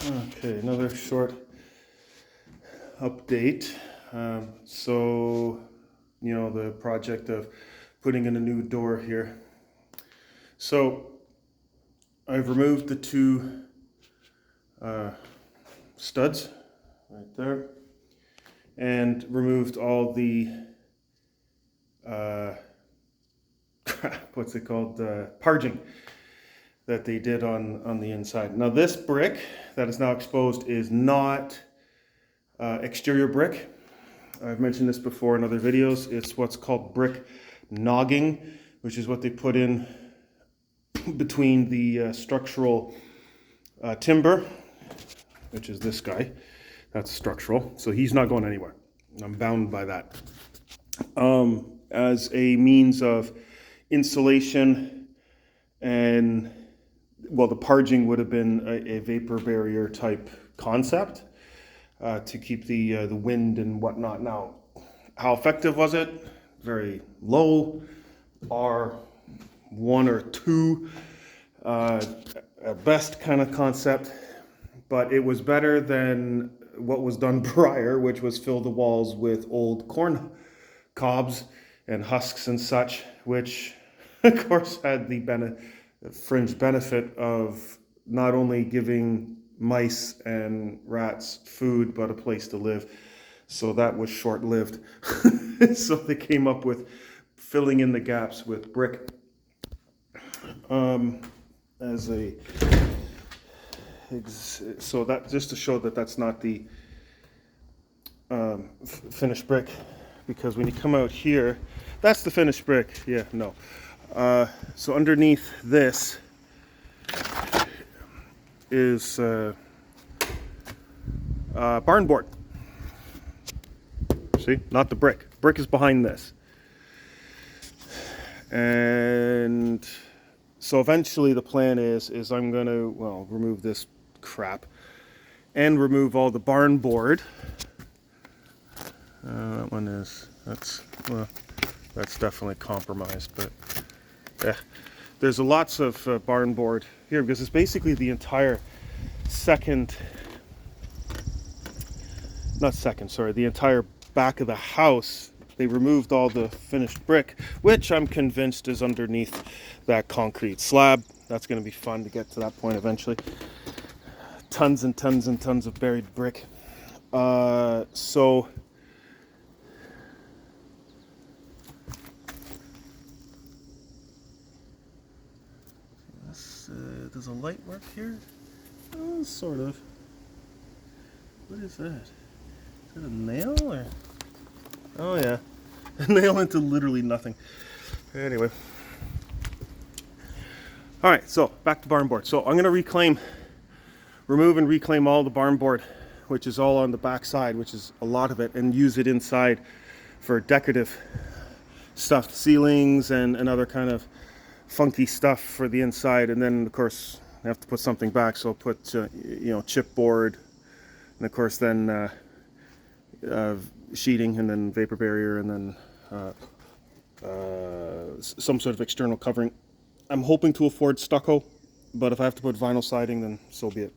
Okay, another short update. So, the project of putting in a new door here. So, I've removed the two studs right there and removed all the, what's it called, parging that they did on the inside. Now, this brick that is now exposed is not exterior brick. I've mentioned this before in other videos. It's what's called brick nogging, which is what they put in between the structural timber, which is this guy. That's structural, so he's not going anywhere. I'm bound by that. As a means of insulation, and well, the parging would have been a vapor barrier type concept to keep the wind and whatnot. Now, how effective was it? Very low, R1 or 2 at best kind of concept, but it was better than what was done prior, which was fill the walls with old corn cobs and husks and such, which of course had the fringe benefit of not only giving mice and rats food, but a place to live. So that was short-lived. So they came up with filling in the gaps with brick as a so that just to show that that's not the finished brick, because when you come out here, that's the finished brick. Yeah, no. So underneath this is barn board. See, not the brick. Brick is behind this. And so eventually the plan is I'm going to, remove this crap and remove all the barn board. That one is, that's definitely compromised, but yeah. There's lots of barn board here because it's basically the entire the entire back of the house. They removed all the finished brick, which I'm convinced is underneath that concrete slab. That's going to be fun to get to that point eventually. Tons and tons and tons of buried brick. So does a light work here? Oh, sort of. What is that? Is that a nail or? Oh yeah, a nail into literally nothing. Anyway. All right, so back to barn board. So I'm gonna remove and reclaim all the barn board, which is all on the back side, which is a lot of it, and use it inside for decorative stuff, ceilings and other kind of funky stuff for the inside. And then of course I have to put something back, so I'll put chipboard, and of course then sheeting, and then vapor barrier, and then some sort of external covering. I'm hoping to afford stucco, but if I have to put vinyl siding, then so be it.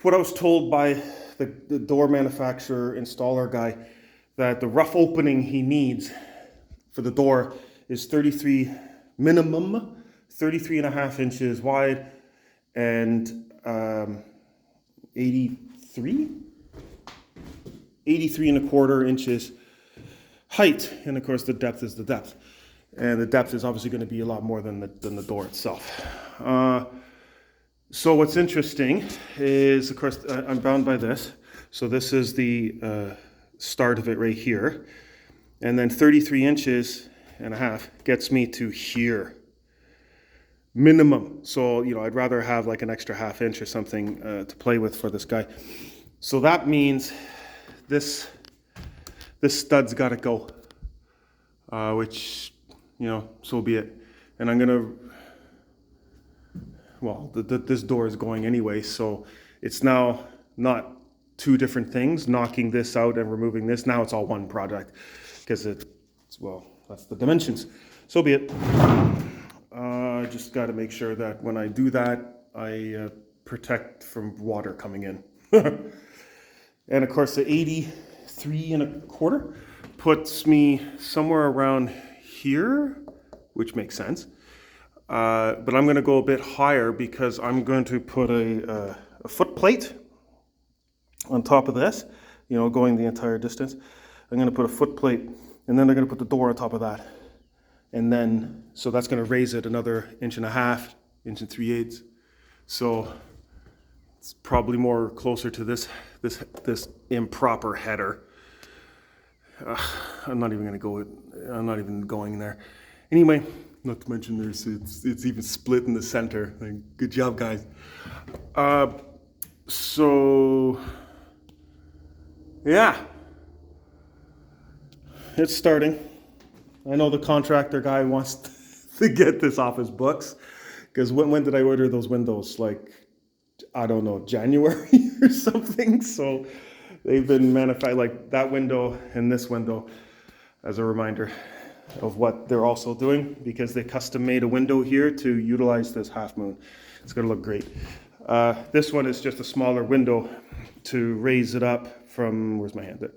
What I was told by the door manufacturer installer guy, that the rough opening he needs for the door is 33 minimum, 33 and a half inches wide, and 83 and a quarter inches height, and of course the depth is the depth, and the depth is obviously going to be a lot more than the door itself. So what's interesting is, of course, I'm bound by this. So this is the start of it right here, and then 33 inches and a half gets me to here minimum. So I'd rather have like an extra half inch or something to play with for this guy. So that means this stud's got to go, which so be it. And I'm gonna, this door is going anyway, so it's now not two different things, knocking this out and removing this. Now it's all one project because well, that's the dimensions. So be it. I just got to make sure that when I do that, I protect from water coming in. And of course, the 83.25 puts me somewhere around here, which makes sense. But I'm going to go a bit higher because I'm going to put a foot plate on top of this, going the entire distance. I'm going to put a foot plate, and then they're going to put the door on top of that. And then, so that's going to raise it another 1.5 inches, 1 3/8. So it's probably more closer to this improper header. I'm not even going there. Anyway, not to mention it's even split in the center. Like, good job, guys. So yeah, it's starting. I know the contractor guy wants to get this off his books, because when did I order those windows? Like, I don't know, January or something. So they've been manufactured, like that window and this window, as a reminder of what they're also doing, because they custom made a window here to utilize this half moon. It's going to look great. This one is just a smaller window to raise it up from, where's my hand?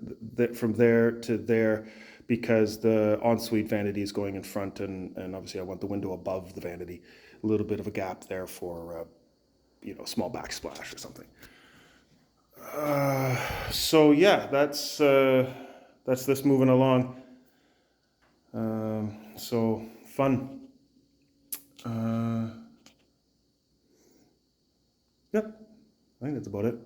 From there to there, because the ensuite vanity is going in front, and obviously I want the window above the vanity. A little bit of a gap there for, a small backsplash or something. So yeah, that's this moving along. So fun. Yep, I think that's about it.